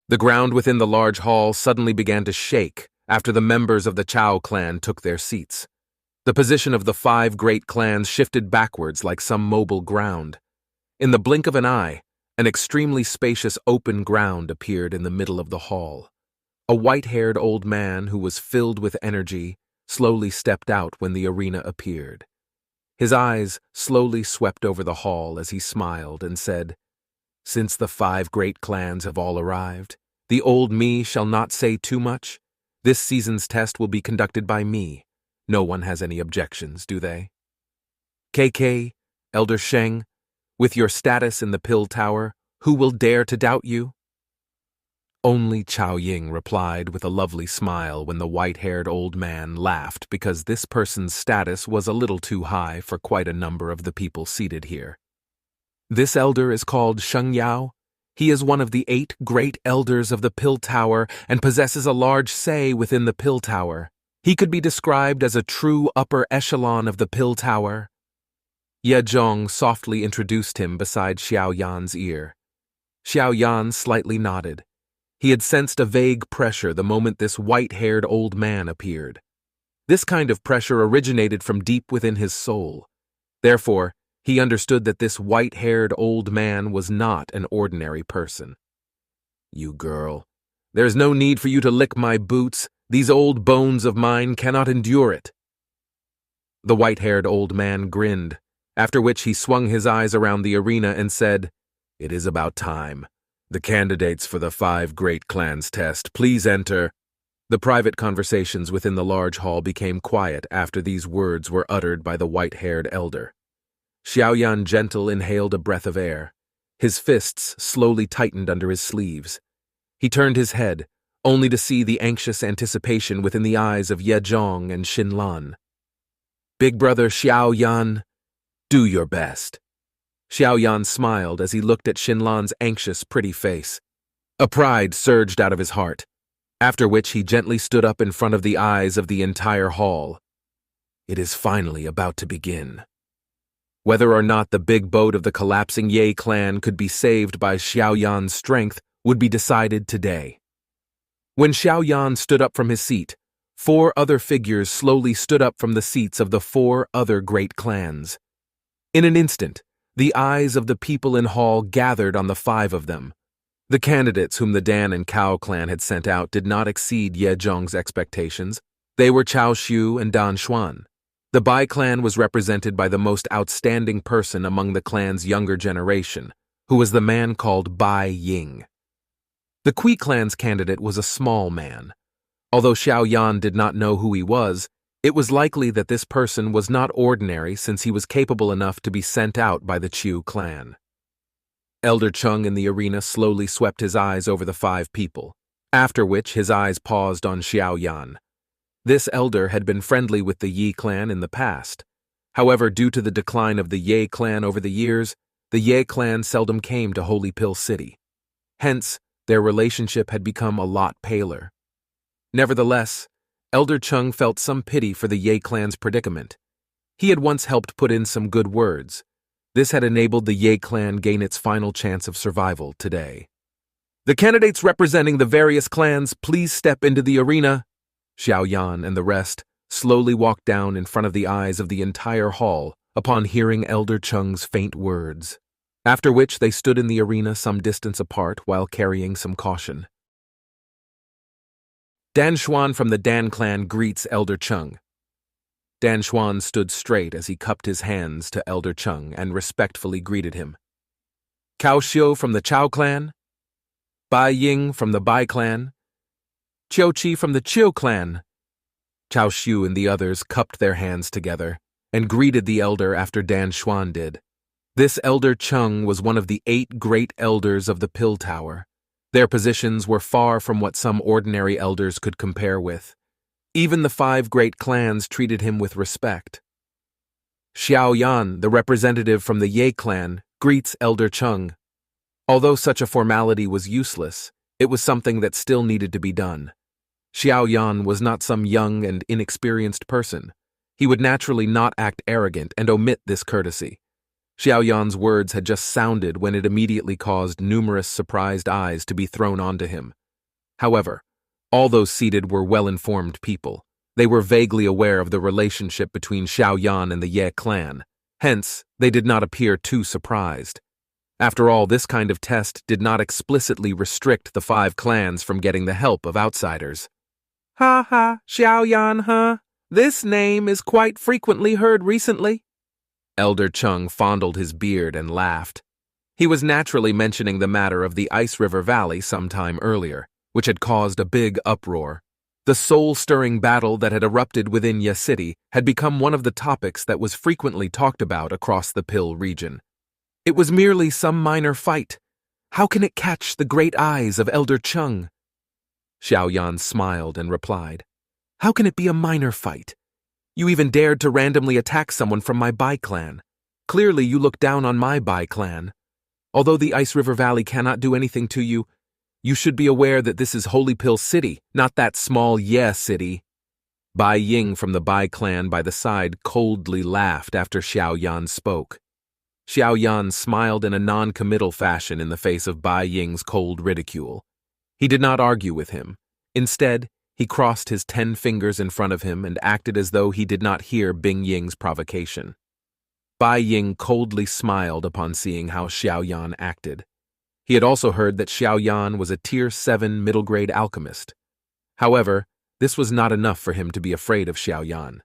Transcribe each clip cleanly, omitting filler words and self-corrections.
The ground within the large hall suddenly began to shake after the members of the Chao clan took their seats. The position of the 5 great clans shifted backwards like some mobile ground. In the blink of an eye, an extremely spacious open ground appeared in the middle of the hall. A white-haired old man who was filled with energy slowly stepped out when the arena appeared. His eyes slowly swept over the hall as he smiled and said, "Since the 5 great clans have all arrived, the old me shall not say too much. This season's test will be conducted by me. No one has any objections, do they? KK, Elder Sheng, with your status in the Pill Tower, who will dare to doubt you?" Only Chao Ying replied with a lovely smile when the white-haired old man laughed because this person's status was a little too high for quite a number of the people seated here. This elder is called Xun'er. He is one of the 8 great elders of the Pill Tower and possesses a large say within the Pill Tower. He could be described as a true upper echelon of the Pill Tower. Ye Zhong softly introduced him beside Xiao Yan's ear. Xiao Yan slightly nodded. He had sensed a vague pressure the moment this white-haired old man appeared. This kind of pressure originated from deep within his soul. Therefore, he understood that this white-haired old man was not an ordinary person. "You girl, there's no need for you to lick my boots. These old bones of mine cannot endure it." The white-haired old man grinned, after which he swung his eyes around the arena and said, "It is about time. The candidates for the 5 great clans test, please enter." The private conversations within the large hall became quiet after these words were uttered by the white-haired elder. Xiao Yan gentle inhaled a breath of air. His fists slowly tightened under his sleeves. He turned his head, only to see the anxious anticipation within the eyes of Ye Zhong and Xinlan. "Big brother Xiao Yan, do your best." Xiao Yan smiled as he looked at Xinlan's anxious, pretty face. A pride surged out of his heart, after which he gently stood up in front of the eyes of the entire hall. It is finally about to begin. Whether or not the big boat of the collapsing Ye clan could be saved by Xiao Yan's strength would be decided today. When Xiao Yan stood up from his seat, 4 other figures slowly stood up from the seats of the 4 other great clans. In an instant, the eyes of the people in hall gathered on the 5 of them. The candidates whom the Dan and Cao clan had sent out did not exceed Ye Zhong's expectations. They were Chao Shu and Dan Xuan. The Bai clan was represented by the most outstanding person among the clan's younger generation, who was the man called Bai Ying. The Kui clan's candidate was a small man. Although Xiao Yan did not know who he was, it was likely that this person was not ordinary since he was capable enough to be sent out by the Qiu clan. Elder Chung in the arena slowly swept his eyes over the 5 people, after which his eyes paused on Xiao Yan. This elder had been friendly with the Yi clan in the past. However, due to the decline of the Ye clan over the years, the Ye clan seldom came to Holy Pill City. Hence, their relationship had become a lot paler. Nevertheless, Elder Chung felt some pity for the Ye clan's predicament. He had once helped put in some good words. This had enabled the Ye clan gain its final chance of survival today. "The candidates representing the various clans, please step into the arena." Xiao Yan and the rest slowly walked down in front of the eyes of the entire hall upon hearing Elder Chung's faint words, after which they stood in the arena some distance apart while carrying some caution. Dan Xuan from the Dan clan greets Elder Chung. Dan Xuan stood straight as he cupped his hands to Elder Chung and respectfully greeted him. Cao Xiu from the Chao clan, Bai Ying from the Bai clan, Qiu Qi from the Qiu clan. Chao Xiu and the others cupped their hands together and greeted the elder after Dan Xuan did. This Elder Chung was one of the 8 great elders of the Pill Tower. Their positions were far from what some ordinary elders could compare with. Even the 5 great clans treated him with respect. Xiao Yan, the representative from the Ye clan, greets Elder Chung. Although such a formality was useless, it was something that still needed to be done. Xiao Yan was not some young and inexperienced person. He would naturally not act arrogant and omit this courtesy. Xiao Yan's words had just sounded when it immediately caused numerous surprised eyes to be thrown onto him. However, all those seated were well-informed people. They were vaguely aware of the relationship between Xiao Yan and the Ye clan. Hence, they did not appear too surprised. After all, this kind of test did not explicitly restrict the 5 clans from getting the help of outsiders. Ha ha, Xiao Yan, huh? This name is quite frequently heard recently. Elder Chung fondled his beard and laughed. He was naturally mentioning the matter of the Ice River Valley some time earlier, which had caused a big uproar. The soul-stirring battle that had erupted within Ye City had become one of the topics that was frequently talked about across the Pill region. It was merely some minor fight. How can it catch the great eyes of Elder Chung? Xiao Yan smiled and replied, How can it be a minor fight? You even dared to randomly attack someone from my Bai clan. Clearly you look down on my Bai clan. Although the Ice River Valley cannot do anything to you, you should be aware that this is Holy Pill City, not that small Ye City. Bai Ying from the Bai clan by the side coldly laughed after Xiao Yan spoke. Xiao Yan smiled in a non-committal fashion in the face of Bai Ying's cold ridicule. He did not argue with him. Instead, he crossed his 10 fingers in front of him and acted as though he did not hear Bing Ying's provocation. Bai Ying coldly smiled upon seeing how Xiao Yan acted. He had also heard that Xiao Yan was a Tier 7 middle-grade alchemist. However, this was not enough for him to be afraid of Xiao Yan.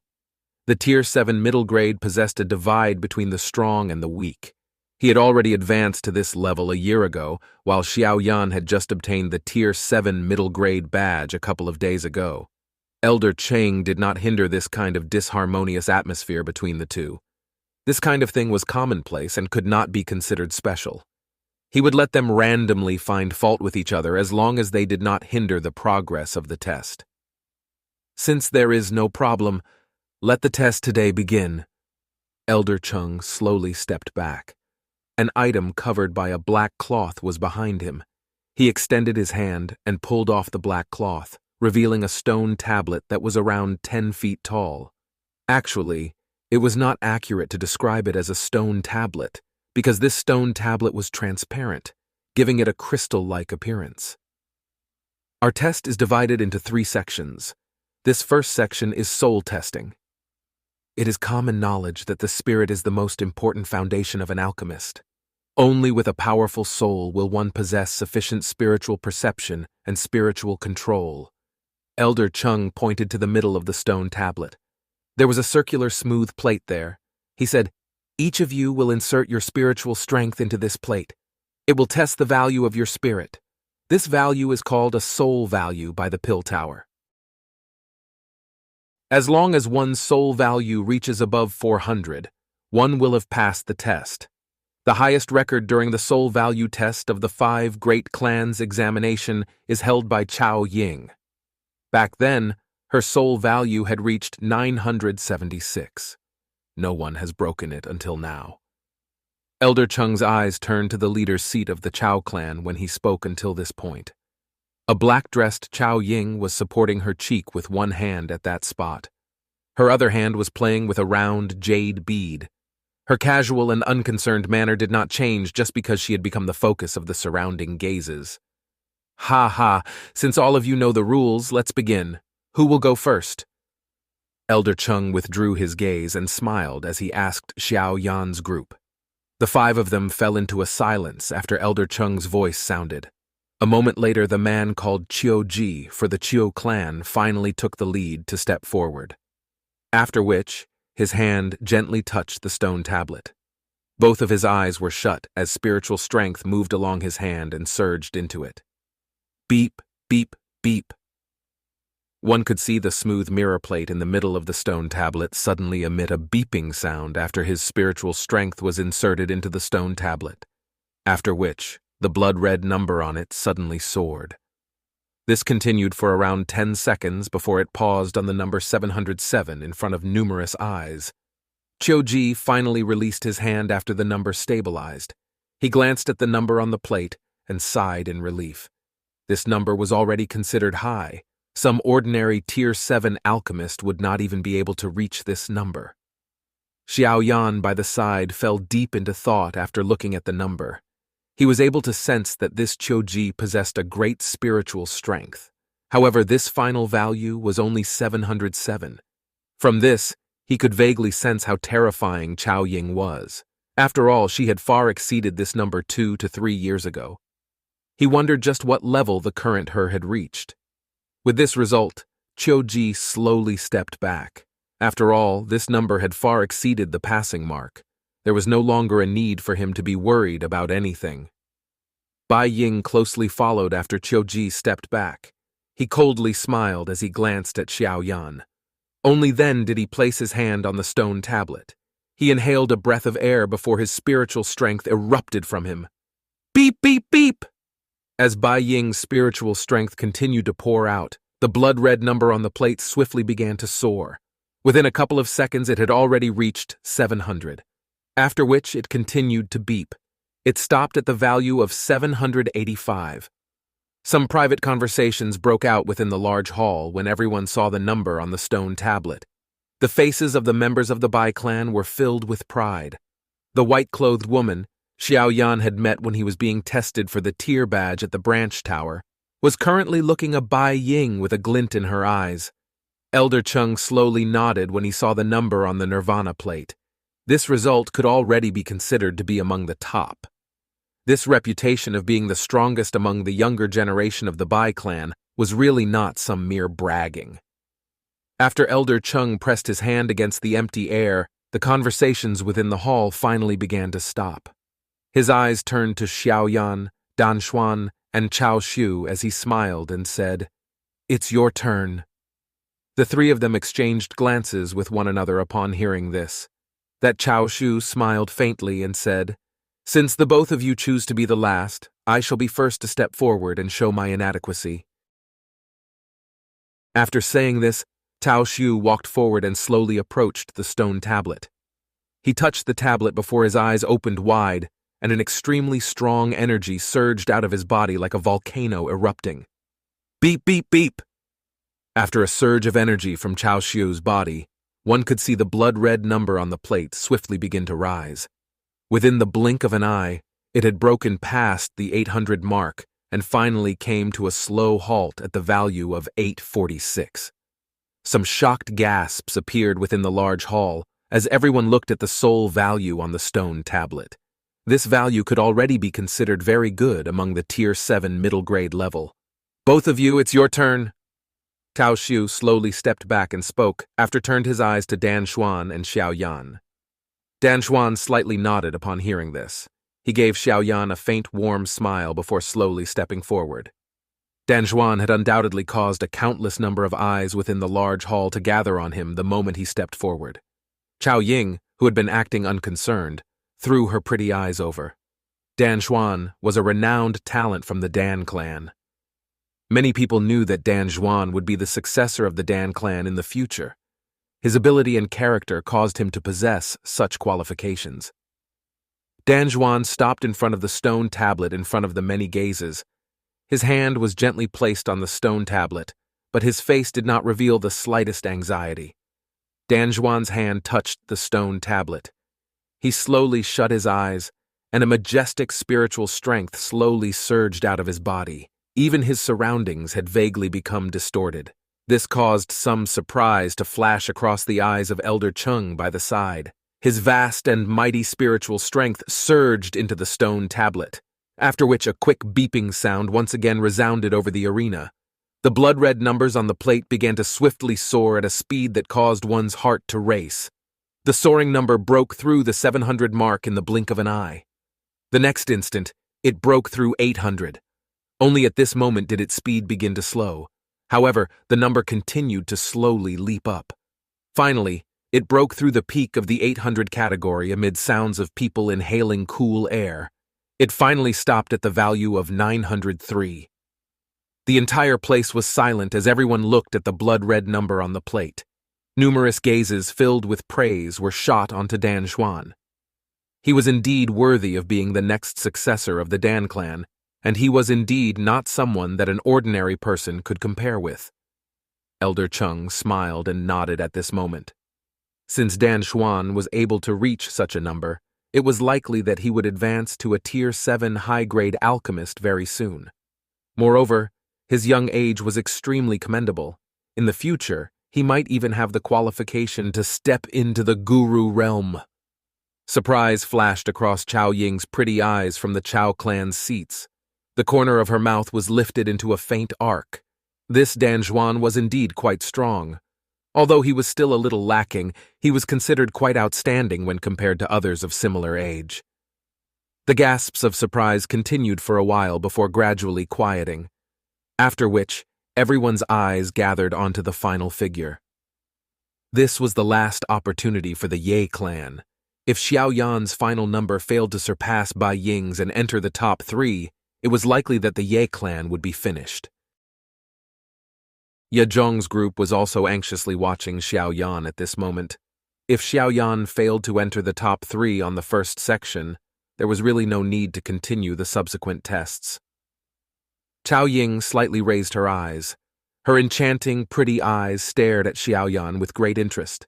The Tier 7 middle grade possessed a divide between the strong and the weak. He had already advanced to this level a year ago, while Xiao Yan had just obtained the Tier 7 middle grade badge a couple of days ago. Elder Chang did not hinder this kind of disharmonious atmosphere between the two. This kind of thing was commonplace and could not be considered special. He would let them randomly find fault with each other as long as they did not hinder the progress of the test. Since there is no problem, let the test today begin. Elder Chung slowly stepped back. An item covered by a black cloth was behind him. He extended his hand and pulled off the black cloth, revealing a stone tablet that was around 10 feet tall. Actually, it was not accurate to describe it as a stone tablet, because this stone tablet was transparent, giving it a crystal-like appearance. Our test is divided into 3 sections. This first section is soul testing. It is common knowledge that the spirit is the most important foundation of an alchemist. Only with a powerful soul will one possess sufficient spiritual perception and spiritual control. Elder Chung pointed to the middle of the stone tablet. There was a circular smooth plate there. He said, Each of you will insert your spiritual strength into this plate. It will test the value of your spirit. This value is called a soul value by the Pill Tower. As long as one's soul value reaches above 400, one will have passed the test. The highest record during the soul value test of the 5 great clans examination is held by Chao Ying. Back then, her soul value had reached 976. No one has broken it until now. Elder Chung's eyes turned to the leader's seat of the Chao clan when he spoke until this point. A black-dressed Chao Ying was supporting her cheek with one hand at that spot. Her other hand was playing with a round jade bead. Her casual and unconcerned manner did not change just because she had become the focus of the surrounding gazes. Ha ha, since all of you know the rules, let's begin. Who will go first? Elder Chung withdrew his gaze and smiled as he asked Xiao Yan's group. The 5 of them fell into a silence after Elder Chung's voice sounded. A moment later, the man called Qiu Ji for the Qiu clan finally took the lead to step forward. After which, his hand gently touched the stone tablet. Both of his eyes were shut as spiritual strength moved along his hand and surged into it. Beep, beep, beep. One could see the smooth mirror plate in the middle of the stone tablet suddenly emit a beeping sound after his spiritual strength was inserted into the stone tablet, after which the blood-red number on it suddenly soared. This continued for around 10 seconds before it paused on the number 707 in front of numerous eyes. Qiu Ji finally released his hand after the number stabilized. He glanced at the number on the plate and sighed in relief. This number was already considered high. Some ordinary Tier 7 alchemist would not even be able to reach this number. Xiao Yan by the side fell deep into thought after looking at the number. He was able to sense that this Choji possessed a great spiritual strength. However, this final value was only 707. From this, he could vaguely sense how terrifying Chao Ying was. After all, she had far exceeded this number 2 to 3 years ago. He wondered just what level the current her had reached. With this result, Choji slowly stepped back. After all, this number had far exceeded the passing mark. There was no longer a need for him to be worried about anything. Ying closely followed after Choji stepped back. He coldly smiled as he glanced at Xiao Yan. Only then did he place his hand on the stone tablet. He inhaled a breath of air before his spiritual strength erupted from him. Beep, beep, beep! As Ying's spiritual strength continued to pour out, the blood-red number on the plate swiftly began to soar. Within a couple of seconds, it had already reached 700. After which, it continued to beep. It stopped at the value of 785. Some private conversations broke out within the large hall when everyone saw the number on the stone tablet. The faces of the members of the Bai clan were filled with pride. The white-clothed woman Xiao Yan had met when he was being tested for the tier badge at the branch tower was currently looking at Ying with a glint in her eyes. Elder Chung slowly nodded when he saw the number on the Nirvana plate. This result could already be considered to be among the top. This reputation of being the strongest among the younger generation of the Bai clan was really not some mere bragging. After Elder Chung pressed his hand against the empty air, the conversations within the hall finally began to stop. His eyes turned to Xiao Yan, Dan Xuan, and Chao Shu as he smiled and said, "It's your turn." The three of them exchanged glances with one another upon hearing this. That Chao Shu smiled faintly and said, "Since the both of you choose to be the last, I shall be first to step forward and show my inadequacy." After saying this, Chao Shu walked forward and slowly approached the stone tablet. He touched the tablet before his eyes opened wide, and an extremely strong energy surged out of his body like a volcano erupting. Beep, beep, beep! After a surge of energy from Chao Shu's body, one could see the blood-red number on the plate swiftly begin to rise. Within the blink of an eye, it had broken past the 800 mark and finally came to a slow halt at the value of 846. Some shocked gasps appeared within the large hall as everyone looked at the sole value on the stone tablet. This value could already be considered very good among the Tier 7 middle grade level. "Both of you, it's your turn." Chao Shu slowly stepped back and spoke after turned his eyes to Dan Xuan and Xiao Yan. Dan Xuan slightly nodded upon hearing this. He gave Xiao Yan a faint, warm smile before slowly stepping forward. Dan Xuan had undoubtedly caused a countless number of eyes within the large hall to gather on him the moment he stepped forward. Chao Ying, who had been acting unconcerned, threw her pretty eyes over. Dan Xuan was a renowned talent from the Dan clan. Many people knew that Dan Xuan would be the successor of the Dan clan in the future. His ability and character caused him to possess such qualifications. Dan Xuan stopped in front of the stone tablet in front of the many gazes. His hand was gently placed on the stone tablet, but his face did not reveal the slightest anxiety. Dan Xuan's hand touched the stone tablet. He slowly shut his eyes, and a majestic spiritual strength slowly surged out of his body. Even his surroundings had vaguely become distorted. This caused some surprise to flash across the eyes of Elder Chung by the side. His vast and mighty spiritual strength surged into the stone tablet, after which a quick beeping sound once again resounded over the arena. The blood-red numbers on the plate began to swiftly soar at a speed that caused one's heart to race. The soaring number broke through the 700 mark in the blink of an eye. The next instant, it broke through 800. Only at this moment did its speed begin to slow. However, the number continued to slowly leap up. Finally, it broke through the peak of the 800 category amid sounds of people inhaling cool air. It finally stopped at the value of 903. The entire place was silent as everyone looked at the blood-red number on the plate. Numerous gazes filled with praise were shot onto Dan Xuan. He was indeed worthy of being the next successor of the Dan clan, and he was indeed not someone that an ordinary person could compare with. Elder Chung smiled and nodded at this moment. Since Dan Xuan was able to reach such a number, it was likely that he would advance to a Tier 7 high-grade alchemist very soon. Moreover, his young age was extremely commendable. In the future, he might even have the qualification to step into the guru realm. Surprise flashed across Chao Ying's pretty eyes from the Chao clan's seats. The corner of her mouth was lifted into a faint arc. This Dan Xuan was indeed quite strong. Although he was still a little lacking, he was considered quite outstanding when compared to others of similar age. The gasps of surprise continued for a while before gradually quieting, after which everyone's eyes gathered onto the final figure. This was the last opportunity for the Ye clan. If Xiao Yan's final number failed to surpass Bai Ying's and enter the top 3, it was likely that the Ye clan would be finished. Ye Zhong's group was also anxiously watching Xiao Yan at this moment. If Xiao Yan failed to enter the top 3 on the first section, there was really no need to continue the subsequent tests. Chao Ying slightly raised her eyes. Her enchanting, pretty eyes stared at Xiao Yan with great interest.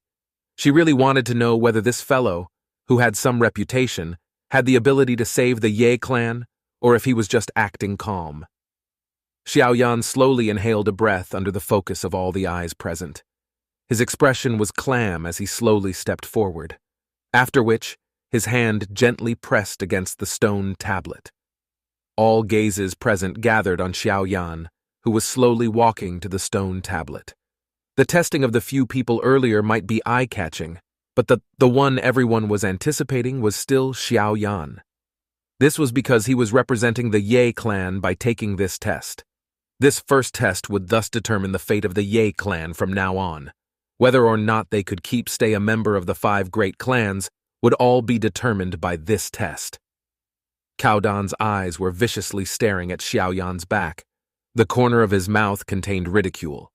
She really wanted to know whether this fellow, who had some reputation, had the ability to save the Ye clan, or if he was just acting calm. Xiao Yan slowly inhaled a breath under the focus of all the eyes present. His expression was calm as he slowly stepped forward, after which his hand gently pressed against the stone tablet. All gazes present gathered on Xiao Yan, who was slowly walking to the stone tablet. The testing of the few people earlier might be eye-catching, but the one everyone was anticipating was still Xiao Yan. This was because he was representing the Ye clan by taking this test. This first test would thus determine the fate of the Ye clan from now on. Whether or not they could stay a member of the 5 great clans would all be determined by this test. Cao Dan's eyes were viciously staring at Xiao Yan's back. The corner of his mouth contained ridicule.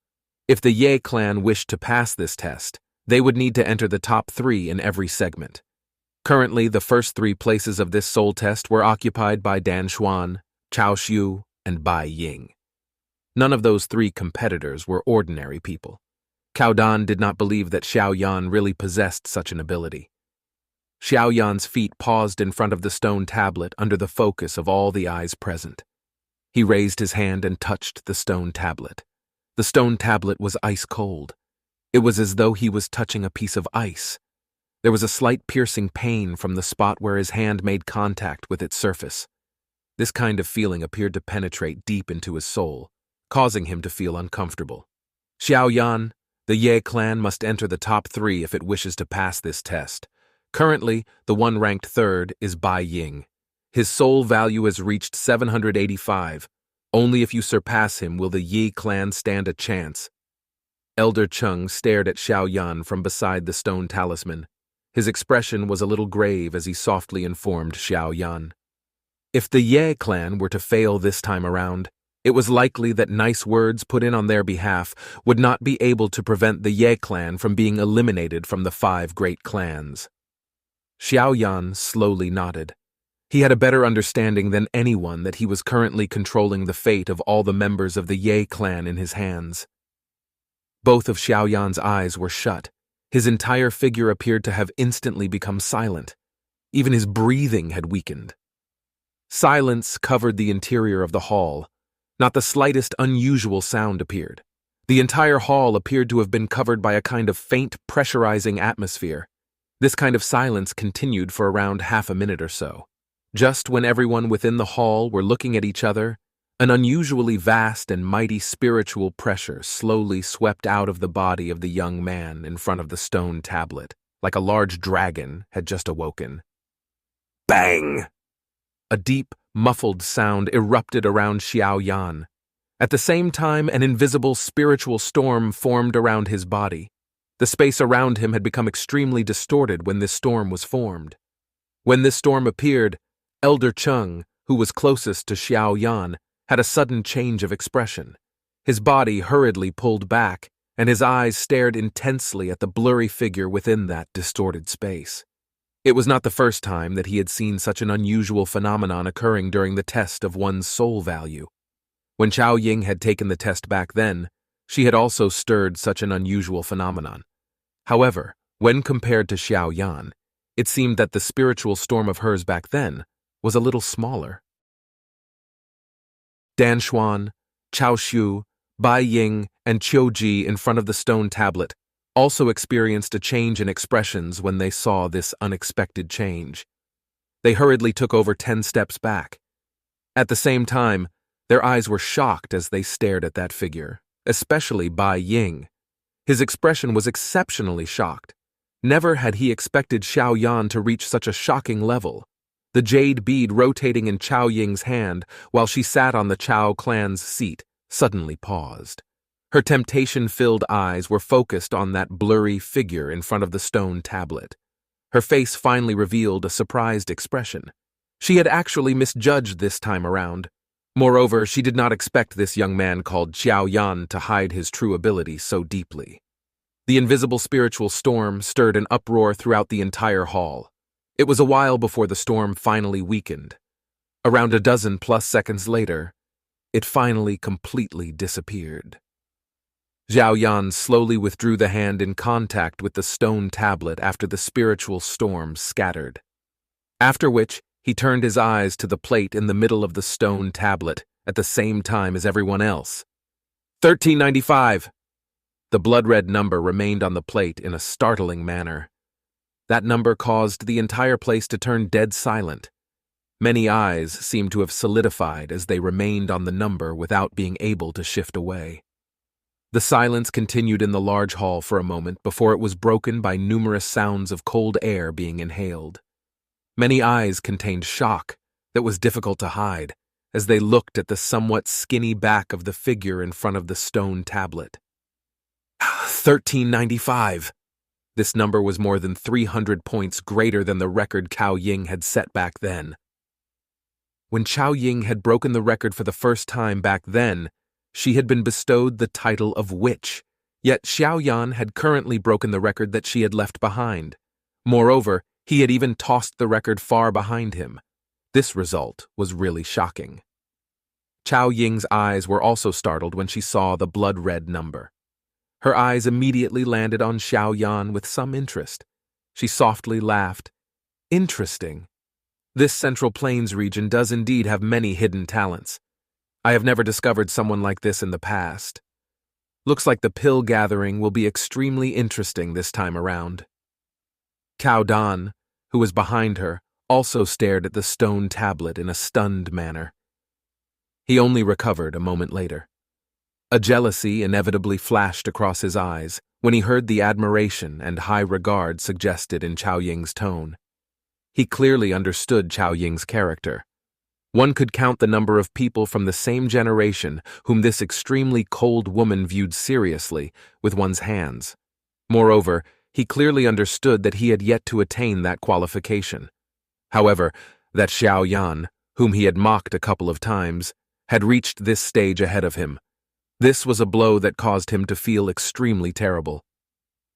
If the Ye clan wished to pass this test, they would need to enter the top 3 in every segment. Currently, the first 3 places of this soul test were occupied by Dan Xuan, Chao Xiu, and Bai Ying. None of those 3 competitors were ordinary people. Cao Dan did not believe that Xiao Yan really possessed such an ability. Xiao Yan's feet paused in front of the stone tablet under the focus of all the eyes present. He raised his hand and touched the stone tablet. The stone tablet was ice cold. It was as though he was touching a piece of ice. There was a slight piercing pain from the spot where his hand made contact with its surface. This kind of feeling appeared to penetrate deep into his soul, causing him to feel uncomfortable. Xiao Yan, the Ye clan must enter the top 3 if it wishes to pass this test. Currently, the one ranked 3rd is Bai Ying. His soul value has reached 785. Only if you surpass him will the Yi clan stand a chance. Elder Chung stared at Xiao Yan from beside the stone talisman. His expression was a little grave as he softly informed Xiao Yan. If the Ye clan were to fail this time around, it was likely that nice words put in on their behalf would not be able to prevent the Ye clan from being eliminated from the 5 great clans. Xiao Yan slowly nodded. He had a better understanding than anyone that he was currently controlling the fate of all the members of the Ye clan in his hands. Both of Xiao Yan's eyes were shut. His entire figure appeared to have instantly become silent. Even his breathing had weakened. Silence covered the interior of the hall. Not the slightest unusual sound appeared. The entire hall appeared to have been covered by a kind of faint pressurizing atmosphere. This kind of silence continued for around half a minute or so. Just when everyone within the hall were looking at each other, an unusually vast and mighty spiritual pressure slowly swept out of the body of the young man in front of the stone tablet, like a large dragon had just awoken. Bang! A deep, muffled sound erupted around Xiao Yan. At the same time, an invisible spiritual storm formed around his body. The space around him had become extremely distorted when this storm was formed. When this storm appeared, Elder Chung, who was closest to Xiao Yan, had a sudden change of expression. His body hurriedly pulled back, and his eyes stared intensely at the blurry figure within that distorted space. It was not the first time that he had seen such an unusual phenomenon occurring during the test of one's soul value. When Chao Ying had taken the test back then, she had also stirred such an unusual phenomenon. However, When compared to Xiao Yan, it seemed that the spiritual storm of hers back then was a little smaller. Dan Xuan, Chao Shu, Bai Ying, and Qiu Ji in front of the stone tablet also experienced a change in expressions when they saw this unexpected change. They hurriedly took over 10 steps back. At the same time, their eyes were shocked as they stared at that figure, especially Bai Ying. His expression was exceptionally shocked. Never had he expected Xiao Yan to reach such a shocking level. The jade bead rotating in Chao Ying's hand while she sat on the Chao clan's seat suddenly paused. Her temptation-filled eyes were focused on that blurry figure in front of the stone tablet. Her face finally revealed a surprised expression. She had actually misjudged this time around. Moreover, she did not expect this young man called Xiao Yan to hide his true ability so deeply. The invisible spiritual storm stirred an uproar throughout the entire hall. It was a while before the storm finally weakened. Around a dozen plus seconds later, it finally completely disappeared. Xiao Yan slowly withdrew the hand in contact with the stone tablet after the spiritual storm scattered. After which, he turned his eyes to the plate in the middle of the stone tablet at the same time as everyone else. 1395! The blood-red number remained on the plate in a startling manner. That number caused the entire place to turn dead silent. Many eyes seemed to have solidified as they remained on the number without being able to shift away. The silence continued in the large hall for a moment before it was broken by numerous sounds of cold air being inhaled. Many eyes contained shock that was difficult to hide as they looked at the somewhat skinny back of the figure in front of the stone tablet. 1395. This number was more than 300 points greater than the record Chao Ying had set back then. When Chao Ying had broken the record for the first time back then, she had been bestowed the title of witch, yet Xiao Yan had currently broken the record that she had left behind. Moreover, he had even tossed the record far behind him. This result was really shocking. Chao Ying's eyes were also startled when she saw the blood-red number. Her eyes immediately landed on Xiao Yan with some interest. She softly laughed. Interesting. This Central Plains region does indeed have many hidden talents. I have never discovered someone like this in the past. Looks like the pill gathering will be extremely interesting this time around. Cao Dan, who was behind her, also stared at the stone tablet in a stunned manner. He only recovered a moment later. A jealousy inevitably flashed across his eyes when he heard the admiration and high regard suggested in Chao Ying's tone. He clearly understood Chao Ying's character. One could count the number of people from the same generation whom this extremely cold woman viewed seriously with one's hands. Moreover, he clearly understood that he had yet to attain that qualification. However, that Xiao Yan, whom he had mocked a couple of times, had reached this stage ahead of him. This was a blow that caused him to feel extremely terrible.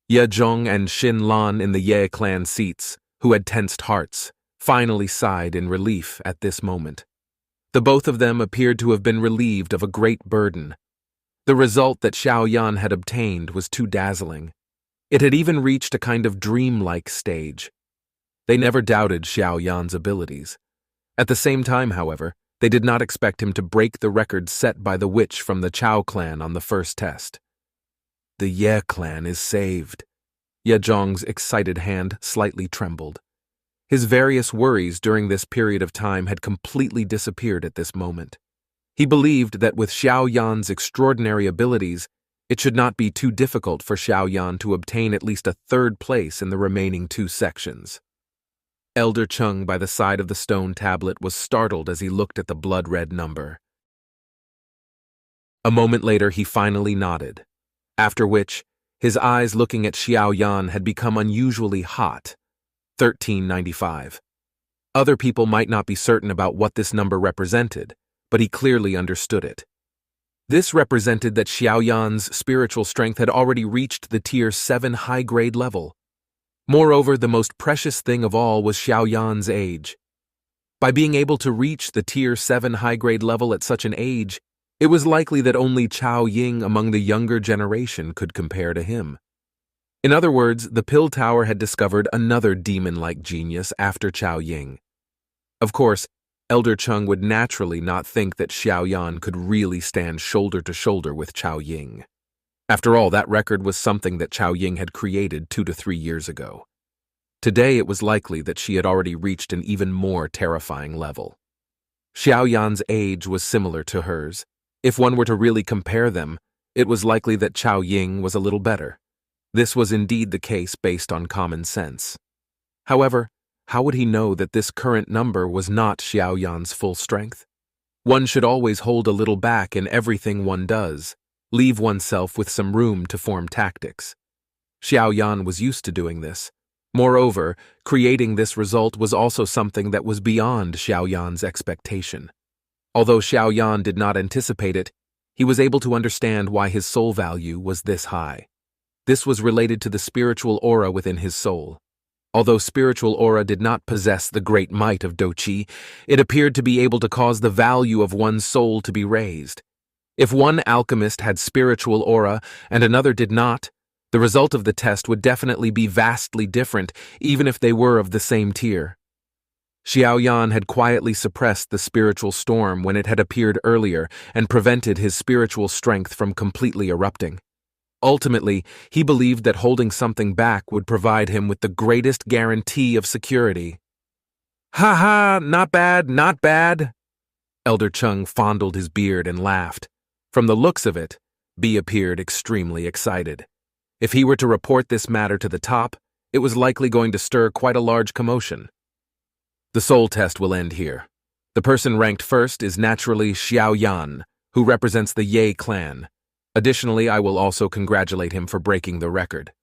Ye Zhong and Xin Lan in the Ye clan seats, who had tensed hearts, finally sighed in relief at this moment. The both of them appeared to have been relieved of a great burden. The result that Xiao Yan had obtained was too dazzling. It had even reached a kind of dreamlike stage. They never doubted Xiao Yan's abilities. At the same time, however, they did not expect him to break the record set by the witch from the Chao clan on the first test. The Ye clan is saved. Ye Zhong's excited hand slightly trembled. His various worries during this period of time had completely disappeared at this moment. He believed that with Xiao Yan's extraordinary abilities, it should not be too difficult for Xiao Yan to obtain at least a third place in the remaining 2 sections. Elder Chung by the side of the stone tablet was startled as he looked at the blood-red number. A moment later he finally nodded, after which, his eyes looking at Xiao Yan had become unusually hot. 1395. Other people might not be certain about what this number represented, but he clearly understood it. This represented that Xiao Yan's spiritual strength had already reached the Tier 7 high-grade level. Moreover, the most precious thing of all was Xiao Yan's age. By being able to reach the Tier 7 high-grade level at such an age, it was likely that only Chao Ying among the younger generation could compare to him. In other words, the Pill Tower had discovered another demon-like genius after Chao Ying. Of course, Elder Cheng would naturally not think that Xiao Yan could really stand shoulder to shoulder with Chao Ying. After all, that record was something that Chao Ying had created 2 to 3 years ago. Today, it was likely that she had already reached an even more terrifying level. Xiao Yan's age was similar to hers. If one were to really compare them, it was likely that Chao Ying was a little better. This was indeed the case based on common sense. However, how would he know that this current number was not Xiao Yan's full strength? One should always hold a little back in everything one does, leave oneself with some room to form tactics. Xiao Yan was used to doing this. Moreover, creating this result was also something that was beyond Xiao Yan's expectation. Although Xiao Yan did not anticipate it, he was able to understand why his soul value was this high. This was related to the spiritual aura within his soul. Although spiritual aura did not possess the great might of Doqi, it appeared to be able to cause the value of one's soul to be raised. If one alchemist had spiritual aura and another did not, the result of the test would definitely be vastly different, even if they were of the same tier. Xiao Yan had quietly suppressed the spiritual storm when it had appeared earlier and prevented his spiritual strength from completely erupting. Ultimately, he believed that holding something back would provide him with the greatest guarantee of security. "Ha ha, not bad, not bad." Elder Cheng fondled his beard and laughed. From the looks of it, B appeared extremely excited. If he were to report this matter to the top, it was likely going to stir quite a large commotion. The soul test will end here. The person ranked first is naturally Xiao Yan, who represents the Ye clan. Additionally, I will also congratulate him for breaking the record.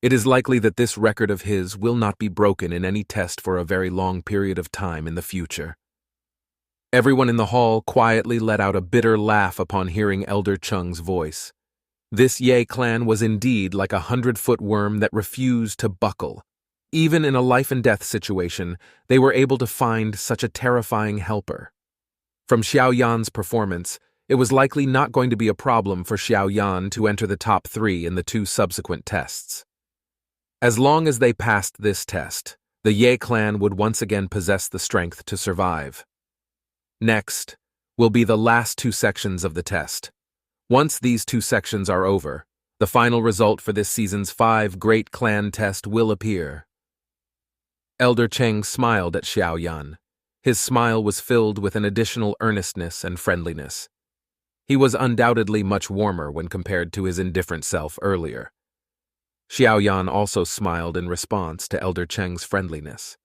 It is likely that this record of his will not be broken in any test for a very long period of time in the future. Everyone in the hall quietly let out a bitter laugh upon hearing Elder Cheng's voice. This Ye clan was indeed like a 100-foot worm that refused to buckle. Even in a life-and-death situation, they were able to find such a terrifying helper. From Xiao Yan's performance, it was likely not going to be a problem for Xiao Yan to enter the top 3 in the 2 subsequent tests. As long as they passed this test, the Ye clan would once again possess the strength to survive. Next will be the last 2 sections of the test. Once these 2 sections are over, the final result for this season's 5 Great Clan test will appear. Elder Cheng smiled at Xiao Yan. His smile was filled with an additional earnestness and friendliness. He was undoubtedly much warmer when compared to his indifferent self earlier. Xiao Yan also smiled in response to Elder Cheng's friendliness.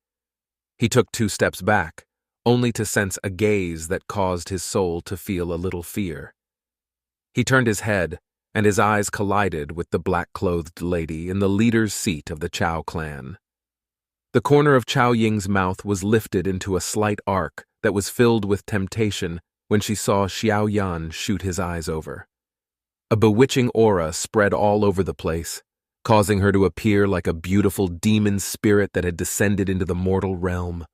He took 2 steps back, only to sense a gaze that caused his soul to feel a little fear. He turned his head, and his eyes collided with the black-clothed lady in the leader's seat of the Chao clan. The corner of Chao Ying's mouth was lifted into a slight arc that was filled with temptation when she saw Xiao Yan shoot his eyes over. A bewitching aura spread all over the place, causing her to appear like a beautiful demon spirit that had descended into the mortal realm.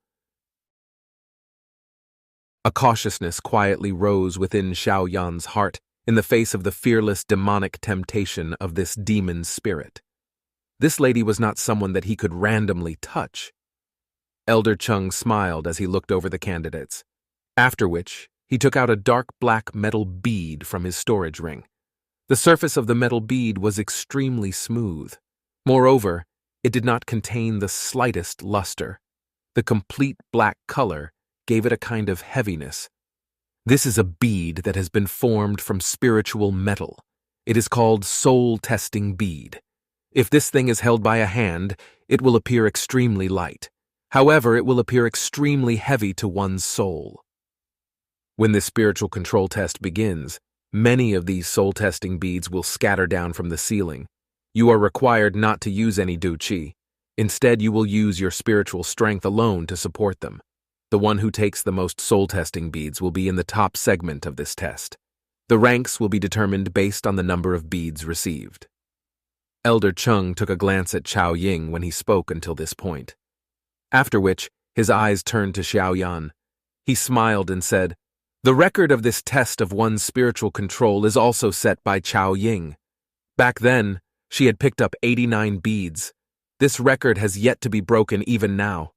A cautiousness quietly rose within Xiao Yan's heart in the face of the fearless demonic temptation of this demon spirit. This lady was not someone that he could randomly touch. Elder Cheng smiled as he looked over the candidates, after which he took out a dark black metal bead from his storage ring. The surface of the metal bead was extremely smooth. Moreover, it did not contain the slightest luster. The complete black color gave it a kind of heaviness. This is a bead that has been formed from spiritual metal. It is called soul-testing bead. If this thing is held by a hand, it will appear extremely light. However, it will appear extremely heavy to one's soul. When this spiritual control test begins, many of these soul-testing beads will scatter down from the ceiling. You are required not to use any Doqi. Instead, you will use your spiritual strength alone to support them. The one who takes the most soul-testing beads will be in the top segment of this test. The ranks will be determined based on the number of beads received. Elder Cheng took a glance at Chao Ying when he spoke until this point. After which, his eyes turned to Xiao Yan. He smiled and said, "The record of this test of one's spiritual control is also set by Chao Ying. Back then, She had picked up 89 beads. This record has yet to be broken even now.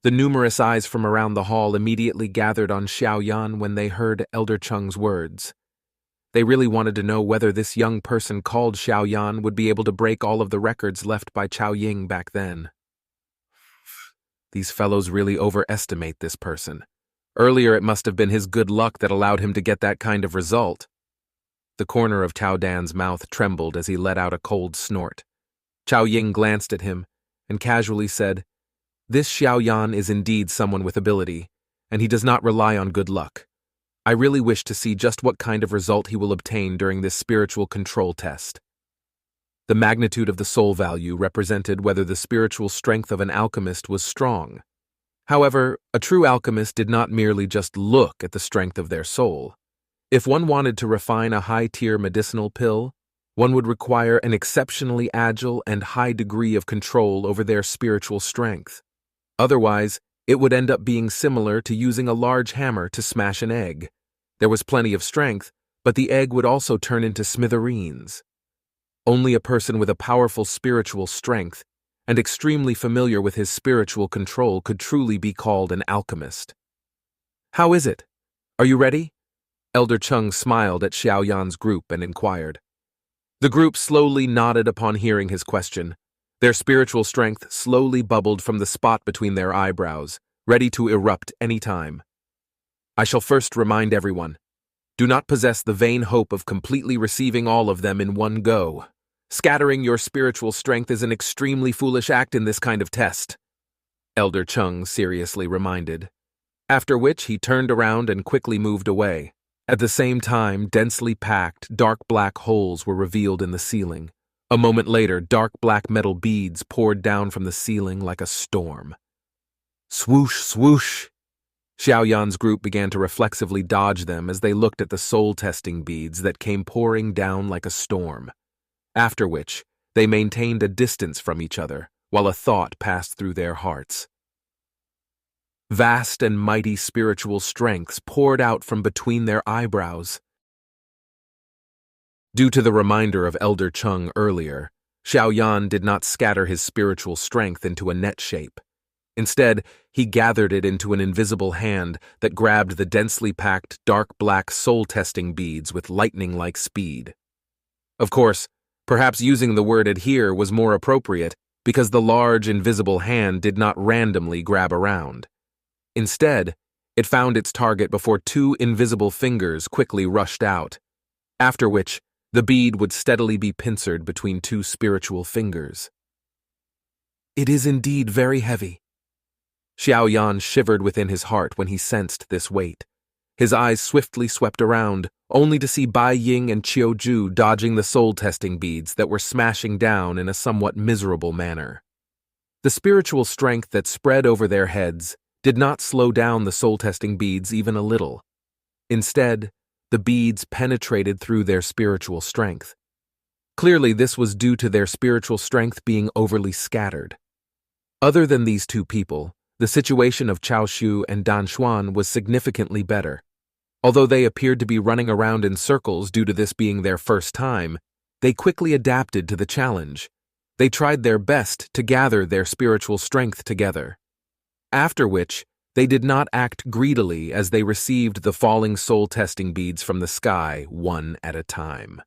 The numerous eyes from around the hall immediately gathered on Xiao Yan when they heard Elder Cheng's words. They really wanted to know whether this young person called Xiao Yan would be able to break all of the records left by Chao Ying back then. These fellows really overestimate this person. Earlier it must have been his good luck that allowed him to get that kind of result. The corner of Tao Dan's mouth trembled as he let out a cold snort. Chao Ying glanced at him and casually said, "This Xiao Yan is indeed someone with ability, and he does not rely on good luck. I really wish to see just what kind of result he will obtain during this spiritual control test." The magnitude of the soul value represented whether the spiritual strength of an alchemist was strong. However, a true alchemist did not merely just look at the strength of their soul. If one wanted to refine a high-tier medicinal pill, one would require an exceptionally agile and high degree of control over their spiritual strength. Otherwise, it would end up being similar to using a large hammer to smash an egg. There was plenty of strength, but the egg would also turn into smithereens. Only a person with a powerful spiritual strength and extremely familiar with his spiritual control could truly be called an alchemist. "How is it? Are you ready?" Elder Cheng smiled at Xiao Yan's group and inquired. The group slowly nodded upon hearing his question. Their spiritual strength slowly bubbled from the spot between their eyebrows, ready to erupt any time. "I shall first remind everyone, do not possess the vain hope of completely receiving all of them in one go. Scattering your spiritual strength is an extremely foolish act in this kind of test," Elder Cheng seriously reminded, after which he turned around and quickly moved away. At the same time, densely packed, dark black holes were revealed in the ceiling. A moment later, dark black metal beads poured down from the ceiling like a storm. Swoosh, swoosh! Xiao Yan's group began to reflexively dodge them as they looked at the soul-testing beads that came pouring down like a storm. After which, they maintained a distance from each other, while a thought passed through their hearts. Vast and mighty spiritual strengths poured out from between their eyebrows. Due to the reminder of Elder Cheng earlier, Xiao Yan did not scatter his spiritual strength into a net shape. Instead, he gathered it into an invisible hand that grabbed the densely packed dark black soul-testing beads with lightning-like speed. Of course, perhaps using the word adhere was more appropriate because the large invisible hand did not randomly grab around. Instead, it found its target before two invisible fingers quickly rushed out, after which the bead would steadily be pincered between two spiritual fingers. "It is indeed very heavy." Xiao Yan shivered within his heart when he sensed this weight. His eyes swiftly swept around, only to see Bai Ying and Qiu Ju dodging the soul-testing beads that were smashing down in a somewhat miserable manner. The spiritual strength that spread over their heads did not slow down the soul-testing beads even a little. Instead, the beads penetrated through their spiritual strength. Clearly, this was due to their spiritual strength being overly scattered. Other than these two people, the situation of Chao Shu and Dan Xuan was significantly better. Although they appeared to be running around in circles due to this being their first time, they quickly adapted to the challenge. They tried their best to gather their spiritual strength together. After which, they did not act greedily as they received the falling soul-testing beads from the sky one at a time.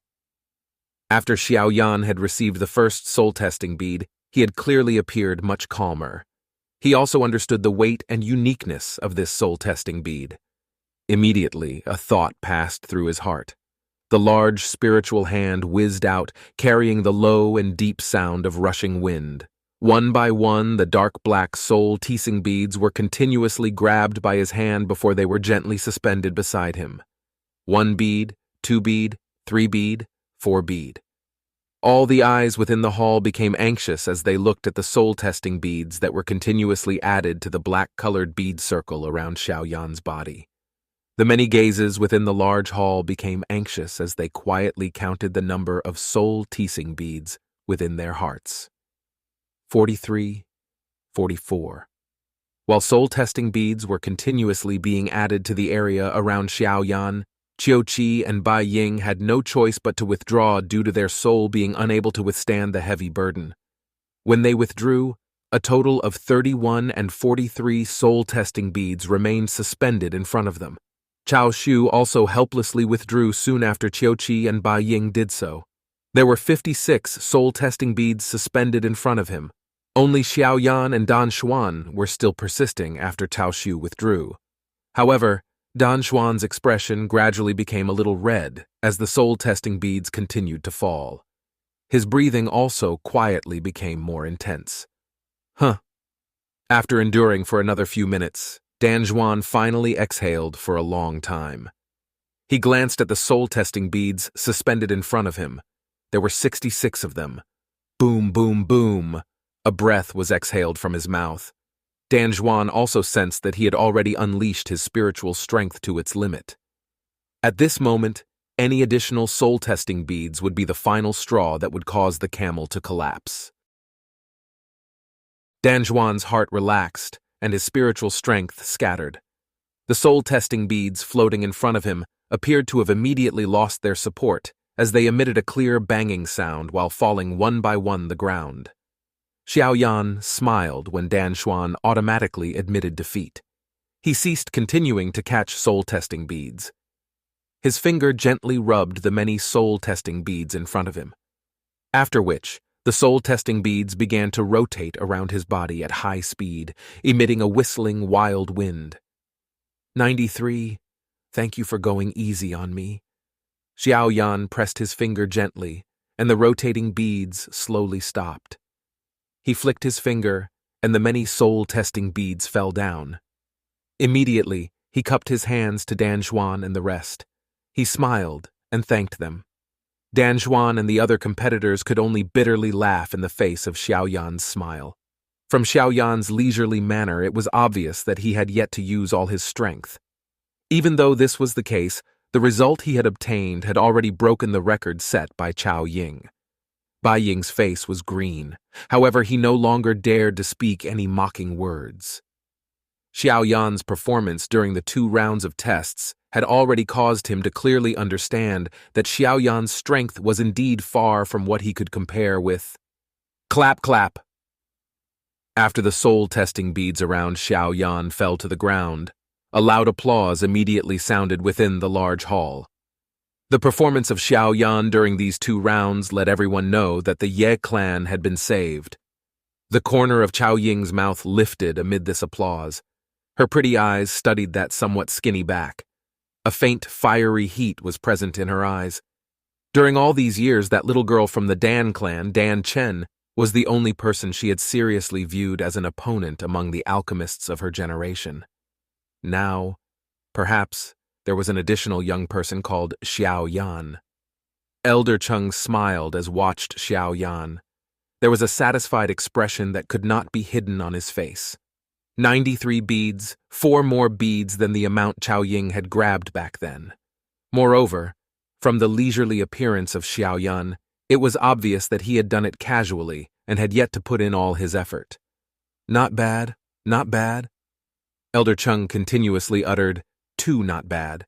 After Xiao Yan had received the first soul-testing bead, he had clearly appeared much calmer. He also understood the weight and uniqueness of this soul-testing bead. Immediately, a thought passed through his heart. The large spiritual hand whizzed out, carrying the low and deep sound of rushing wind. One by one, the dark black soul-teasing beads were continuously grabbed by his hand before they were gently suspended beside him. 1 bead, 2 bead, 3 bead, 4 bead. All the eyes within the hall became anxious as they looked at the soul-testing beads that were continuously added to the black-colored bead circle around Xiao Yan's body. The many gazes within the large hall became anxious as they quietly counted the number of soul-teasing beads within their hearts. 43, 44. While soul-testing beads were continuously being added to the area around Xiao Yan, Qi and Bai Ying had no choice but to withdraw due to their soul being unable to withstand the heavy burden. When they withdrew, a total of 31 and 43 soul-testing beads remained suspended in front of them. Chao Shu also helplessly withdrew soon after Qi and Bai Ying did so. There were 56 soul-testing beads suspended in front of him. Only Xiao Yan and Dan Xuan were still persisting after Chao Shu withdrew. However, Dan Xuan's expression gradually became a little red as the soul-testing beads continued to fall. His breathing also quietly became more intense. After enduring for another few minutes, Dan Xuan finally exhaled for a long time. He glanced at the soul-testing beads suspended in front of him. There were 66 of them. Boom, boom, boom. A breath was exhaled from his mouth. Dan Xuan also sensed that he had already unleashed his spiritual strength to its limit. At this moment, any additional soul-testing beads would be the final straw that would cause the camel to collapse. Dan Xuan's heart relaxed, and his spiritual strength scattered. The soul-testing beads floating in front of him appeared to have immediately lost their support, as they emitted a clear banging sound while falling one by one the ground. Xiao Yan smiled when Dan Xuan automatically admitted defeat. He ceased continuing to catch soul-testing beads. His finger gently rubbed the many soul-testing beads in front of him. After which, the soul-testing beads began to rotate around his body at high speed, emitting a whistling wild wind. 93, thank you for going easy on me. Xiao Yan pressed his finger gently, and the rotating beads slowly stopped. He flicked his finger, and the many soul-testing beads fell down. Immediately, he cupped his hands to Dan Xuan and the rest. He smiled and thanked them. Dan Xuan and the other competitors could only bitterly laugh in the face of Xiao Yan's smile. From Xiao Yan's leisurely manner, it was obvious that he had yet to use all his strength. Even though this was the case, the result he had obtained had already broken the record set by Chao Ying. Bai Ying's face was green. However, he no longer dared to speak any mocking words. Xiao Yan's performance during the 2 rounds of tests had already caused him to clearly understand that Xiao Yan's strength was indeed far from what he could compare with. Clap, clap! After the soul-testing beads around Xiao Yan fell to the ground, a loud applause immediately sounded within the large hall. The performance of Xiao Yan during these 2 rounds let everyone know that the Ye clan had been saved. The corner of Chao Ying's mouth lifted amid this applause. Her pretty eyes studied that somewhat skinny back. A faint, fiery heat was present in her eyes. During all these years, that little girl from the Dan clan, Dan Chen, was the only person she had seriously viewed as an opponent among the alchemists of her generation. Now, perhaps, there was an additional young person called Xiao Yan. Elder Cheng smiled as watched Xiao Yan. There was a satisfied expression that could not be hidden on his face. 93 beads, 4 more beads than the amount Chao Ying had grabbed back then. Moreover, from the leisurely appearance of Xiao Yan, it was obvious that he had done it casually and had yet to put in all his effort. Not bad, not bad. Elder Cheng continuously uttered, too not bad.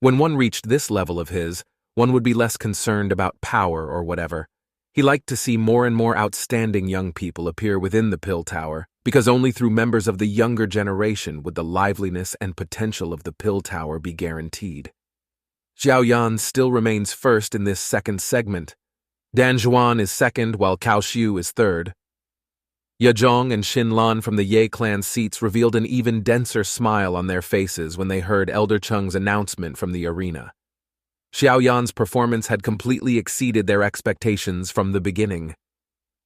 When one reached this level of his, one would be less concerned about power or whatever. He liked to see more and more outstanding young people appear within the Pill Tower, because only through members of the younger generation would the liveliness and potential of the Pill Tower be guaranteed. Xiao Yan still remains first in this second segment. Dan Xuan is second while Cao Xiu is third. Yezhong and Xin Lan from the Ye clan seats revealed an even denser smile on their faces when they heard Elder Cheng's announcement from the arena. Xiao Yan's performance had completely exceeded their expectations from the beginning.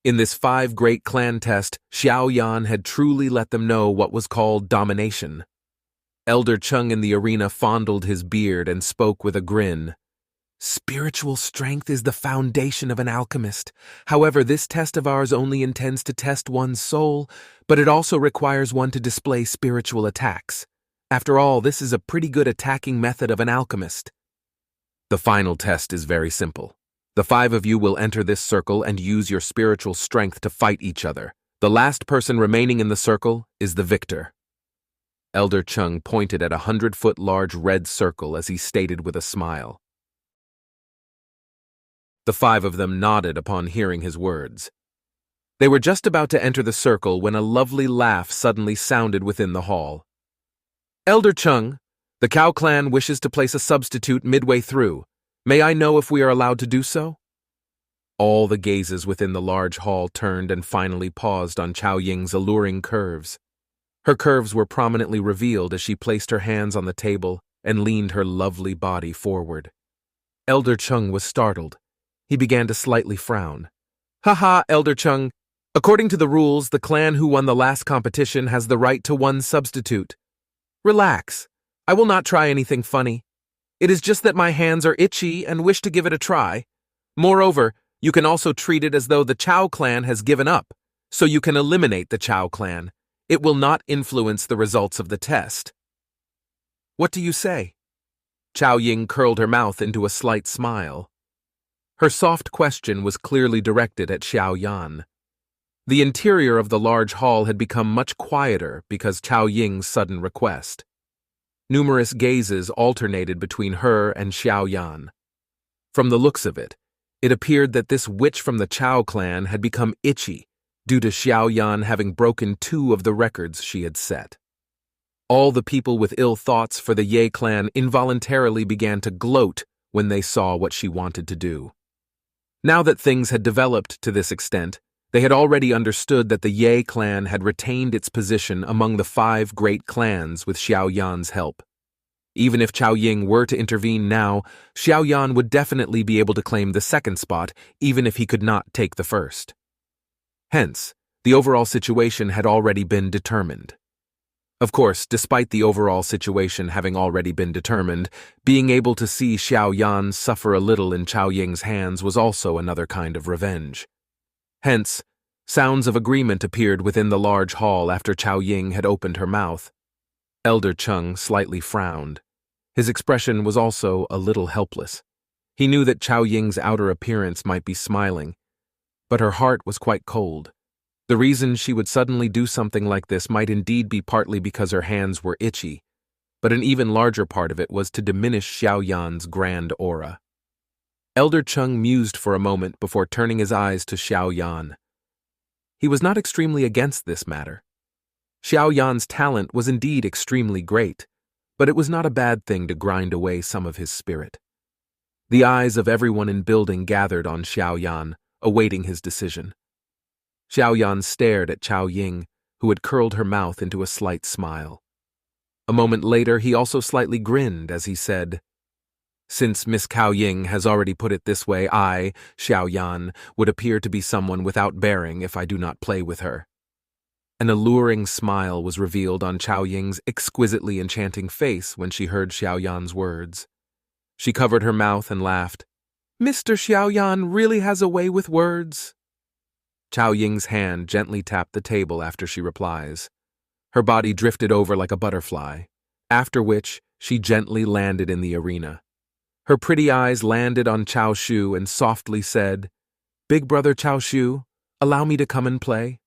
In this 5 great clan test, Xiao Yan had truly let them know what was called domination. Elder Cheng in the arena fondled his beard and spoke with a grin. Spiritual strength is the foundation of an alchemist. However, this test of ours only intends to test one's soul, but it also requires one to display spiritual attacks. After all, this is a pretty good attacking method of an alchemist. The final test is very simple. The 5 of you will enter this circle and use your spiritual strength to fight each other. The last person remaining in the circle is the victor. Elder Chung pointed at a 100-foot large red circle as he stated with a smile. The five of them nodded upon hearing his words. They were just about to enter the circle when a lovely laugh suddenly sounded within the hall. Elder Chung, the Chao clan wishes to place a substitute midway through. May I know if we are allowed to do so? All the gazes within the large hall turned and finally paused on Chao Ying's alluring curves. Her curves were prominently revealed as she placed her hands on the table and leaned her lovely body forward. Elder Chung was startled. He began to slightly frown. Haha, Elder Chung. According to the rules, the clan who won the last competition has the right to one substitute. Relax. I will not try anything funny. It is just that my hands are itchy and wish to give it a try. Moreover, you can also treat it as though the Chao clan has given up, so you can eliminate the Chao clan. It will not influence the results of the test. What do you say? Chao Ying curled her mouth into a slight smile. Her soft question was clearly directed at Xiao Yan. The interior of the large hall had become much quieter because Chao Ying's sudden request. Numerous gazes alternated between her and Xiao Yan. From the looks of it, it appeared that this witch from the Chao clan had become itchy due to Xiao Yan having broken 2 of the records she had set. All the people with ill thoughts for the Ye clan involuntarily began to gloat when they saw what she wanted to do. Now that things had developed to this extent, they had already understood that the Ye clan had retained its position among the 5 great clans with Xiao Yan's help. Even if Chao Ying were to intervene now, Xiao Yan would definitely be able to claim the second spot, even if he could not take the first. Hence, the overall situation had already been determined. Of course, despite the overall situation having already been determined, being able to see Xiao Yan suffer a little in Chao Ying's hands was also another kind of revenge. Hence, sounds of agreement appeared within the large hall after Chao Ying had opened her mouth. Elder Chung slightly frowned. His expression was also a little helpless. He knew that Chao Ying's outer appearance might be smiling, but her heart was quite cold. The reason she would suddenly do something like this might indeed be partly because her hands were itchy, but an even larger part of it was to diminish Xiao Yan's grand aura. Elder Chung mused for a moment before turning his eyes to Xiao Yan. He was not extremely against this matter. Xiao Yan's talent was indeed extremely great, but it was not a bad thing to grind away some of his spirit. The eyes of everyone in building gathered on Xiao Yan, awaiting his decision. Xiao Yan stared at Chao Ying, who had curled her mouth into a slight smile. A moment later, he also slightly grinned as he said, "Since Miss Chao Ying has already put it this way, I, Xiao Yan, would appear to be someone without bearing if I do not play with her." An alluring smile was revealed on Chao Ying's exquisitely enchanting face when she heard Xiao Yan's words. She covered her mouth and laughed. "Mr. Xiao Yan really has a way with words." Chao Ying's hand gently tapped the table after she replies. Her body drifted over like a butterfly, after which she gently landed in the arena. Her pretty eyes landed on Chao Shu and softly said, "Big brother Chao Shu, allow me to come and play."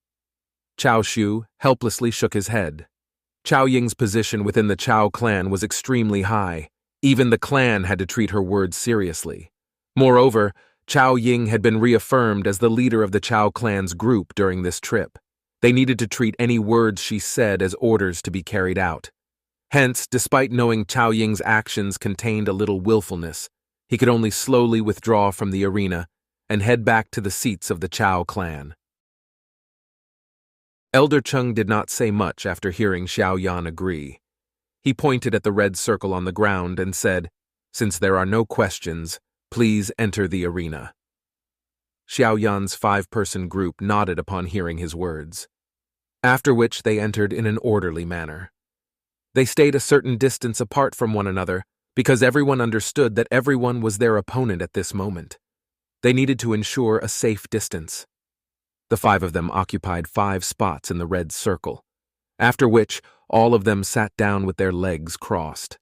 Chao Shu helplessly shook his head. Chao Ying's position within the Chao clan was extremely high. Even the clan had to treat her words seriously. Moreover, Chao Ying had been reaffirmed as the leader of the Chao clan's group during this trip. They needed to treat any words she said as orders to be carried out. Hence, despite knowing Chao Ying's actions contained a little willfulness, he could only slowly withdraw from the arena and head back to the seats of the Chao clan. Elder Chung did not say much after hearing Xiao Yan agree. He pointed at the red circle on the ground and said, "Since there are no questions, please enter the arena." Xiao Yan's 5-person group nodded upon hearing his words, after which they entered in an orderly manner. They stayed a certain distance apart from one another because everyone understood that everyone was their opponent at this moment. They needed to ensure a safe distance. The 5 of them occupied 5 spots in the red circle, after which all of them sat down with their legs crossed.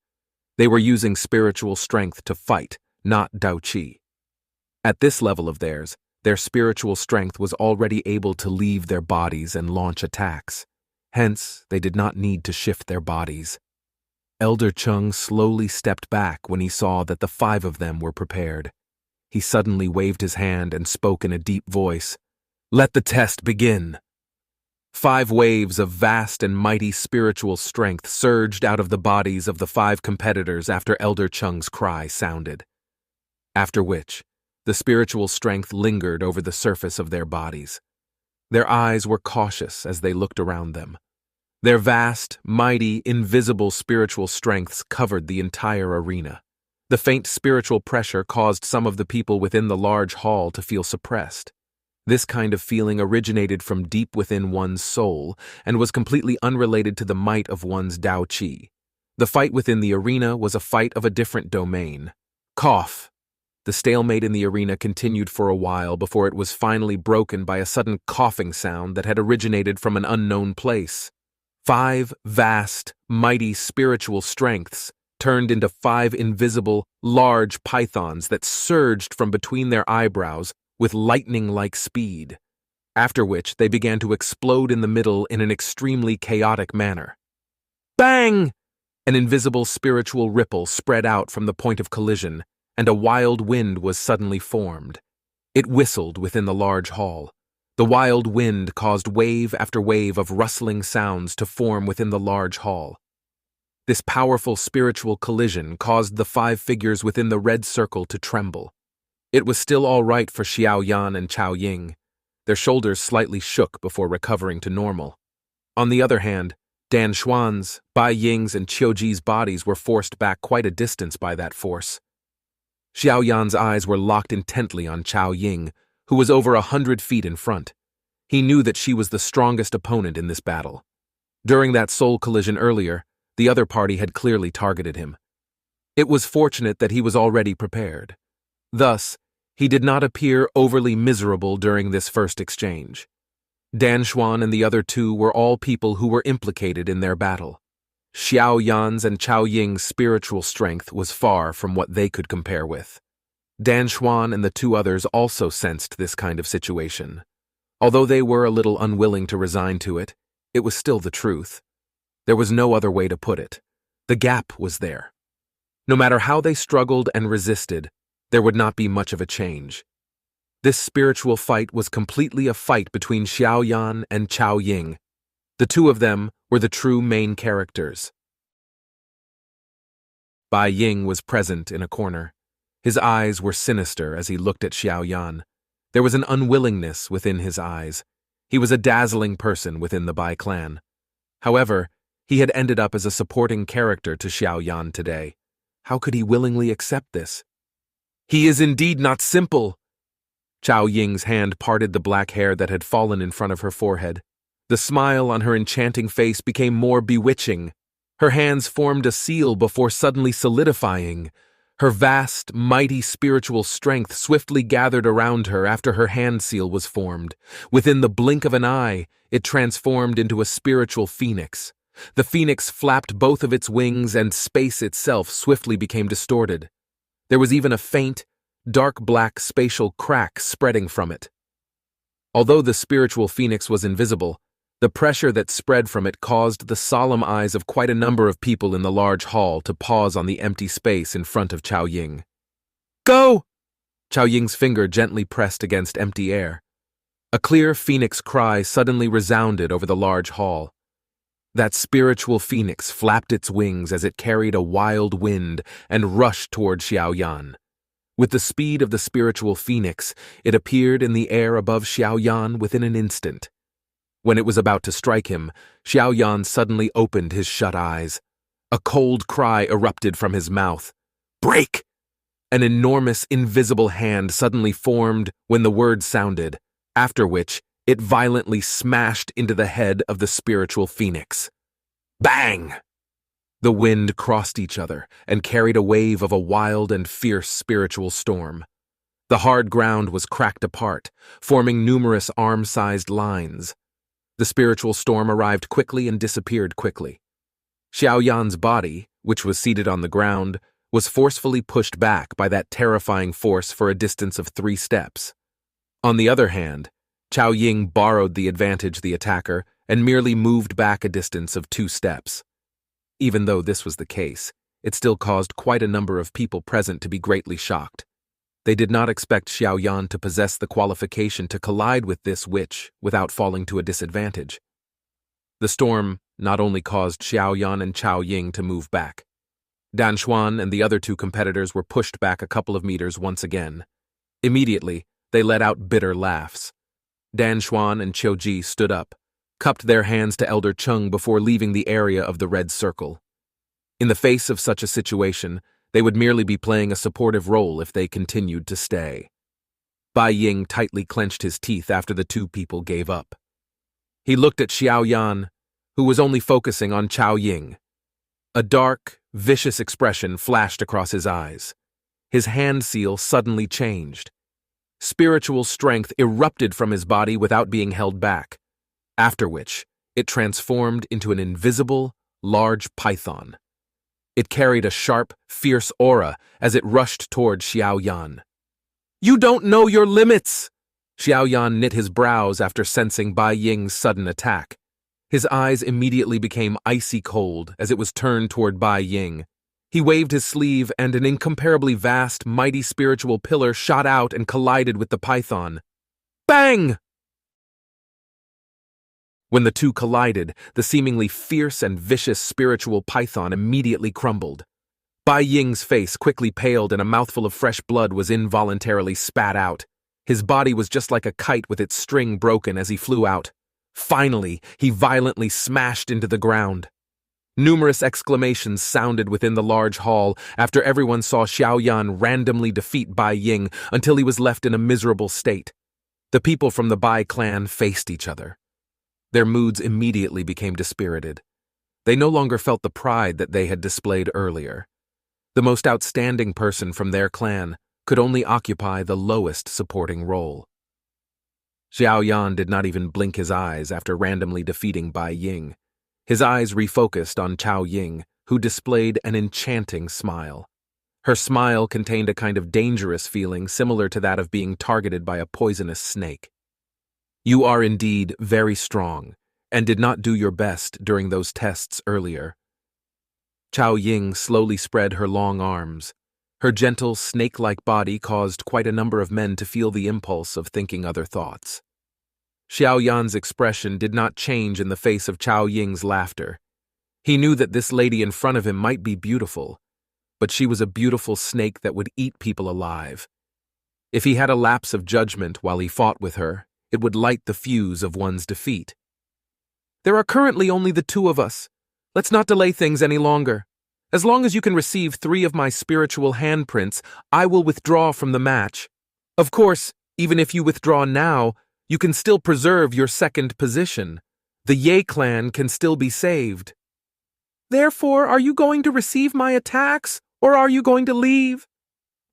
They were using spiritual strength to fight, not Dao Qi. At this level of theirs, their spiritual strength was already able to leave their bodies and launch attacks. Hence, they did not need to shift their bodies. Elder Chung slowly stepped back when he saw that the 5 of them were prepared. He suddenly waved his hand and spoke in a deep voice. "Let the test begin." 5 waves of vast and mighty spiritual strength surged out of the bodies of the 5 competitors after Elder Chung's cry sounded. After which, the spiritual strength lingered over the surface of their bodies. Their eyes were cautious as they looked around them. Their vast, mighty, invisible spiritual strengths covered the entire arena. The faint spiritual pressure caused some of the people within the large hall to feel suppressed. This kind of feeling originated from deep within one's soul and was completely unrelated to the might of one's Dao Qi. The fight within the arena was a fight of a different domain. Cough! The stalemate in the arena continued for a while before it was finally broken by a sudden coughing sound that had originated from an unknown place. 5 vast, mighty spiritual strengths turned into 5 invisible, large pythons that surged from between their eyebrows with lightning-like speed, after which they began to explode in the middle in an extremely chaotic manner. Bang! An invisible spiritual ripple spread out from the point of collision, and a wild wind was suddenly formed. It whistled within the large hall. The wild wind caused wave after wave of rustling sounds to form within the large hall. This powerful spiritual collision caused the 5 figures within the red circle to tremble. It was still all right for Xiao Yan and Chao Ying. Their shoulders slightly shook before recovering to normal. On the other hand, Dan Xuan's, Bai Ying's, and Qiuji's bodies were forced back quite a distance by that force. Xiao Yan's eyes were locked intently on Chao Ying, who was over 100 feet in front. He knew that she was the strongest opponent in this battle. During that soul collision earlier, the other party had clearly targeted him. It was fortunate that he was already prepared. Thus, he did not appear overly miserable during this first exchange. Dan Xuan and the other 2 were all people who were implicated in their battle. Xiao Yan's and Chao Ying's spiritual strength was far from what they could compare with. Dan Xuan and the 2 others also sensed this kind of situation. Although they were a little unwilling to resign to it, it was still the truth. There was no other way to put it. The gap was there. No matter how they struggled and resisted, there would not be much of a change. This spiritual fight was completely a fight between Xiao Yan and Chao Ying. The 2 of them were the true main characters. Bai Ying was present in a corner. His eyes were sinister as he looked at Xiao Yan. There was an unwillingness within his eyes. He was a dazzling person within the Bai clan. However, he had ended up as a supporting character to Xiao Yan today. How could he willingly accept this? He is indeed not simple. Chao Ying's hand parted the black hair that had fallen in front of her forehead. The smile on her enchanting face became more bewitching. Her hands formed a seal before suddenly solidifying. Her vast, mighty spiritual strength swiftly gathered around her after her hand seal was formed. Within the blink of an eye, it transformed into a spiritual phoenix. The phoenix flapped both of its wings and space itself swiftly became distorted. There was even a faint, dark black spatial crack spreading from it. Although the spiritual phoenix was invisible, the pressure that spread from it caused the solemn eyes of quite a number of people in the large hall to pause on the empty space in front of Chao Ying. Go! Chao Ying's finger gently pressed against empty air. A clear phoenix cry suddenly resounded over the large hall. That spiritual phoenix flapped its wings as it carried a wild wind and rushed toward Xiao Yan. With the speed of the spiritual phoenix, it appeared in the air above Xiao Yan within an instant. When it was about to strike him, Xiao Yan suddenly opened his shut eyes. A cold cry erupted from his mouth. Break! An enormous, invisible hand suddenly formed when the word sounded, after which it violently smashed into the head of the spiritual phoenix. Bang! The wind crossed each other and carried a wave of a wild and fierce spiritual storm. The hard ground was cracked apart, forming numerous arm-sized lines. The spiritual storm arrived quickly and disappeared quickly. Xiao Yan's body, which was seated on the ground, was forcefully pushed back by that terrifying force for a distance of 3 steps. On the other hand, Chao Ying borrowed the advantage the attacker and merely moved back a distance of 2 steps. Even though this was the case, it still caused quite a number of people present to be greatly shocked. They did not expect Xiao Yan to possess the qualification to collide with this witch without falling to a disadvantage. The storm not only caused Xiao Yan and Chao Ying to move back. Dan Xuan and the other 2 competitors were pushed back a couple of meters once again. Immediately, they let out bitter laughs. Dan Xuan and Qiu Ji stood up, cupped their hands to Elder Cheng before leaving the area of the red circle. In the face of such a situation, they would merely be playing a supportive role if they continued to stay. Bai Ying tightly clenched his teeth after the 2 people gave up. He looked at Xiao Yan, who was only focusing on Chao Ying. A dark, vicious expression flashed across his eyes. His hand seal suddenly changed. Spiritual strength erupted from his body without being held back, after which it transformed into an invisible, large python. It carried a sharp, fierce aura as it rushed toward Xiao Yan. "You don't know your limits!" Xiao Yan knit his brows after sensing Bai Ying's sudden attack. His eyes immediately became icy cold as it was turned toward Bai Ying. He waved his sleeve and an incomparably vast, mighty spiritual pillar shot out and collided with the python. Bang! When the 2 collided, the seemingly fierce and vicious spiritual python immediately crumbled. Bai Ying's face quickly paled and a mouthful of fresh blood was involuntarily spat out. His body was just like a kite with its string broken as he flew out. Finally, he violently smashed into the ground. Numerous exclamations sounded within the large hall after everyone saw Xiao Yan randomly defeat Bai Ying until he was left in a miserable state. The people from the Bai clan faced each other. Their moods immediately became dispirited. They no longer felt the pride that they had displayed earlier. The most outstanding person from their clan could only occupy the lowest supporting role. Xiao Yan did not even blink his eyes after randomly defeating Bai Ying. His eyes refocused on Chao Ying, who displayed an enchanting smile. Her smile contained a kind of dangerous feeling similar to that of being targeted by a poisonous snake. "You are indeed very strong, and did not do your best during those tests earlier." Chao Ying slowly spread her long arms. Her gentle, snake-like body caused quite a number of men to feel the impulse of thinking other thoughts. Xiao Yan's expression did not change in the face of Chao Ying's laughter. He knew that this lady in front of him might be beautiful, but she was a beautiful snake that would eat people alive. If he had a lapse of judgment while he fought with her, it would light the fuse of one's defeat. "There are currently only the 2 of us. Let's not delay things any longer. As long as you can receive 3 of my spiritual handprints, I will withdraw from the match. Of course, even if you withdraw now, you can still preserve your second position. The Ye clan can still be saved." "Therefore, are you going to receive my attacks, or are you going to leave?"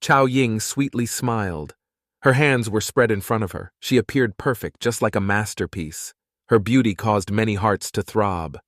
Chao Ying sweetly smiled. Her hands were spread in front of her. She appeared perfect, just like a masterpiece. Her beauty caused many hearts to throb.